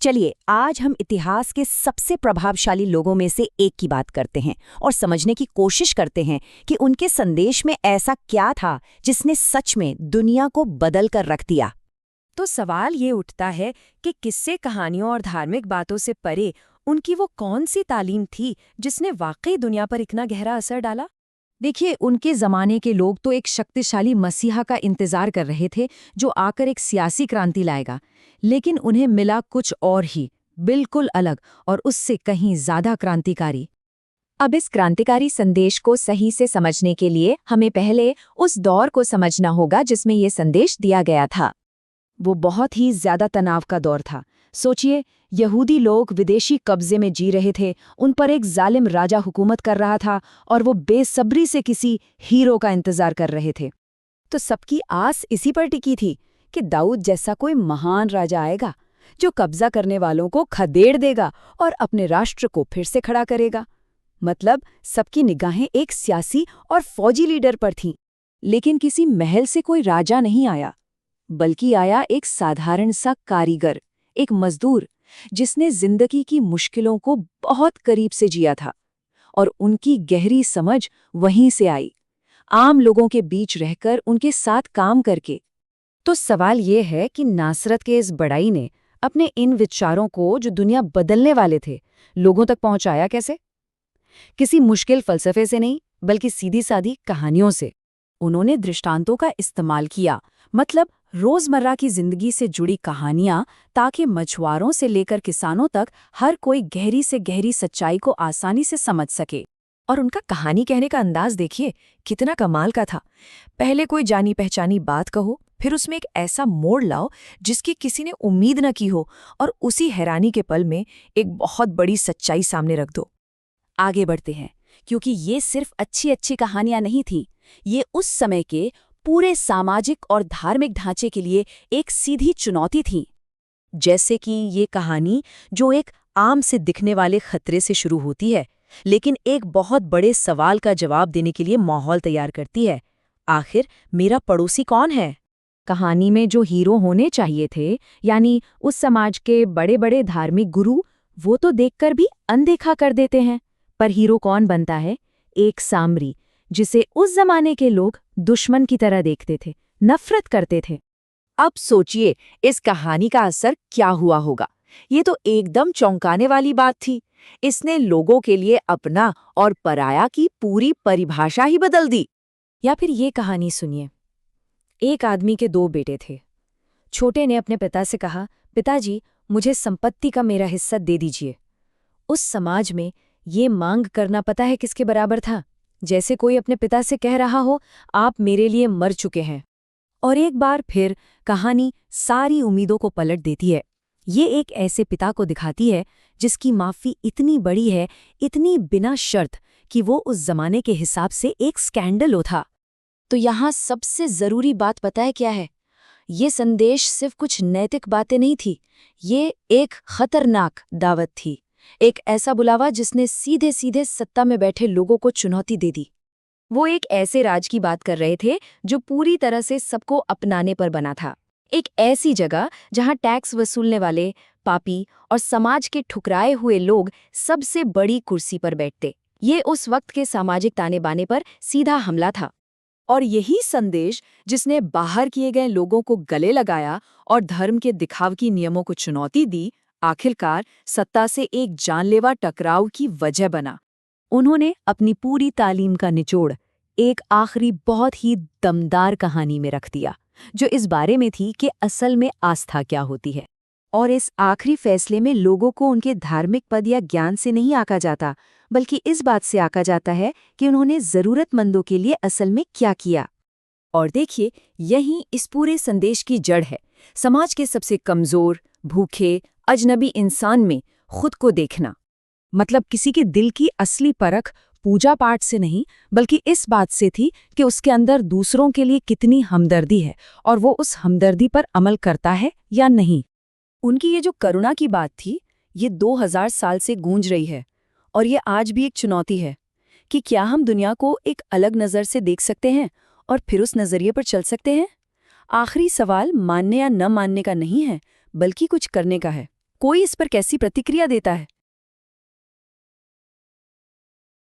चलिए आज हम इतिहास के सबसे प्रभावशाली लोगों में से एक की बात करते हैं और समझने की कोशिश करते हैं कि उनके संदेश में ऐसा क्या था जिसने सच में दुनिया को बदल कर रख दिया। तो सवाल ये उठता है कि किस्से कहानियों और धार्मिक बातों से परे उनकी वो कौन सी तालीम थी जिसने वाकई दुनिया पर इतना गहरा असर डाला। देखिए, उनके जमाने के लोग तो एक शक्तिशाली मसीहा का इंतजार कर रहे थे जो आकर एक सियासी क्रांति लाएगा, लेकिन उन्हें मिला कुछ और ही, बिल्कुल अलग और उससे कहीं ज्यादा क्रांतिकारी। अब इस क्रांतिकारी संदेश को सही से समझने के लिए हमें पहले उस दौर को समझना होगा जिसमें ये संदेश दिया गया था। वो बहुत ही ज्यादा तनाव का दौर था। सोचिए, यहूदी लोग विदेशी कब्जे में जी रहे थे, उन पर एक जालिम राजा हुकूमत कर रहा था और वो बेसब्री से किसी हीरो का इंतजार कर रहे थे। तो सबकी आस इसी पर टिकी थी कि दाऊद जैसा कोई महान राजा आएगा जो कब्जा करने वालों को खदेड़ देगा और अपने राष्ट्र को फिर से खड़ा करेगा। मतलब सबकी निगाहें एक सियासी और फौजी लीडर पर थीं। लेकिन किसी महल से कोई राजा नहीं आया, बल्कि आया एक साधारण सा कारीगर, एक मजदूर जिसने जिंदगी की मुश्किलों को बहुत करीब से जिया था। और उनकी गहरी समझ वहीं से आई, आम लोगों के बीच रहकर, उनके साथ काम करके। तो सवाल ये है कि नासरत के इस बड़ाई ने अपने इन विचारों को, जो दुनिया बदलने वाले थे, लोगों तक पहुंचाया कैसे? किसी मुश्किल फलसफे से नहीं, बल्कि सीधी सादी कहानियों से। उन्होंने दृष्टांतों का इस्तेमाल किया, मतलब रोजमर्रा की जिंदगी से जुड़ी कहानियां, ताकि मछुआरों से लेकर किसानों तक हर कोई गहरी से गहरी सच्चाई को आसानी से समझ सके। और उनका कहानी कहने का अंदाज देखिए, कितना कमाल का था। पहले कोई जानी पहचानी बात कहो, फिर उसमें एक ऐसा मोड़ लाओ जिसकी किसी ने उम्मीद न की हो, और उसी हैरानी के पल में एक बहुत बड़ी सच्चाई सामने रख दो। आगे बढ़ते हैं, क्योंकि ये सिर्फ अच्छी अच्छी कहानियां नहीं थीं, ये उस समय के पूरे सामाजिक और धार्मिक ढांचे के लिए एक सीधी चुनौती थी। जैसे कि ये कहानी जो एक आम से दिखने वाले खतरे से शुरू होती है, लेकिन एक बहुत बड़े सवाल का जवाब देने के लिए माहौल तैयार करती है। आखिर मेरा पड़ोसी कौन है? कहानी में जो हीरो होने चाहिए थे, यानी उस समाज के बड़े बड़े धार्मिक गुरु, वो तो देखकर भी अनदेखा कर देते हैं। पर हीरो कौन बनता है? एक सामरी, जिसे उस जमाने के लोग दुश्मन की तरह देखते थे, नफरत करते थे। अब सोचिए, इस कहानी का असर क्या हुआ होगा। ये तो एकदम चौंकाने वाली बात थी। इसने लोगों के लिए अपना और पराया की पूरी परिभाषा ही बदल दी। या फिर ये कहानी सुनिए। एक आदमी के दो बेटे थे। छोटे ने अपने पिता से कहा, पिताजी, मुझे संपत्ति का मेरा हिस्सा दे दीजिए। उस समाज में ये मांग करना पता है किसके बराबर था? जैसे कोई अपने पिता से कह रहा हो, आप मेरे लिए मर चुके हैं। और एक बार फिर कहानी सारी उम्मीदों को पलट देती है। ये एक ऐसे पिता को दिखाती है जिसकी माफी इतनी बड़ी है, इतनी बिना शर्त, कि वो उस जमाने के हिसाब से एक स्कैंडल था। तो यहाँ सबसे जरूरी बात पता है क्या है? ये संदेश सिर्फ कुछ नैतिक बातें नहीं थी, ये एक खतरनाक दावत थी, एक ऐसा बुलावा जिसने सीधे सीधे सत्ता में बैठे लोगों को चुनौती दे दी। वो एक ऐसे राज की बात कर रहे थे जो पूरी तरह से सबको अपनाने पर बना था। एक ऐसी जगह जहां टैक्स वसूलने वाले, पापी और समाज के ठुकराए हुए लोग सबसे बड़ी कुर्सी पर बैठते। ये उस वक्त के सामाजिक ताने बाने पर सीधा हमला था। और यही संदेश जिसने बाहर किए गए लोगों को गले लगाया और धर्म के दिखावकी नियमों को चुनौती दी, आखिरकार सत्ता से एक जानलेवा टकराव की वजह बना। उन्होंने अपनी पूरी तालीम का निचोड़ एक आखिरी बहुत ही दमदार कहानी में रख दिया, जो इस बारे में थी कि असल में आस्था क्या होती है। और इस आखिरी फैसले में लोगों को उनके धार्मिक पद या ज्ञान से नहीं आंका जाता, बल्कि इस बात से आंका जाता है कि उन्होंने जरूरतमंदों के लिए असल में क्या किया। और देखिए, यही इस पूरे संदेश की जड़ है। समाज के सबसे कमजोर, भूखे, अजनबी इंसान में खुद को देखना। मतलब किसी के दिल की असली परख पूजा पाठ से नहीं, बल्कि इस बात से थी कि उसके अंदर दूसरों के लिए कितनी हमदर्दी है और वो उस हमदर्दी पर अमल करता है या नहीं। उनकी ये जो करुणा की बात थी, ये 2000 साल से गूंज रही है, और ये आज भी एक चुनौती है कि क्या हम दुनिया को एक अलग नज़र से देख सकते हैं और फिर उस नज़रिए पर चल सकते हैं। आखिरी सवाल मानने या न मानने का नहीं है, बल्कि कुछ करने का है। कोई इस पर कैसी प्रतिक्रिया देता है?